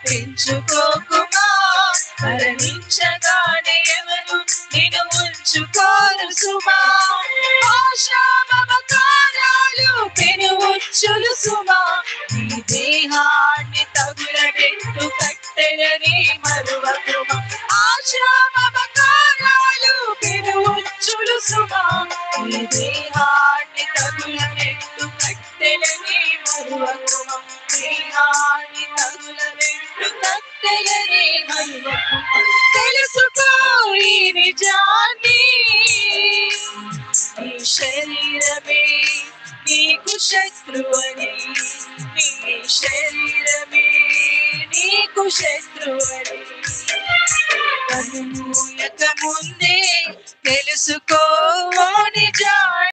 పెంచుకోకుమా, మరణించగానే ఎవరు నిన్ను ఉంచుకోరు సుమా. ఆశా మమకారాలు పెనుముచ్చులు సుమా, నీ దేహాన్ని తగులబెట్టు కట్టెలని మరువకుమా. ఆశా మమకారాలు పెనుముచ్చులు సుమా, నీ దేహాన్ని తగులబెట్టు కట్టెలని మరువకుమా. దేహాన్ని తగులబెట్టు కట్టెలని మరువకుమా. తెలుసుకో ఈ నిజాన్ని, నీ శరీరమే నీకు శత్రువని, నీ శరీరమే నీకు శత్రువని. కన్నుమూయక ముందే తెలుసుకో నిజాన్ని.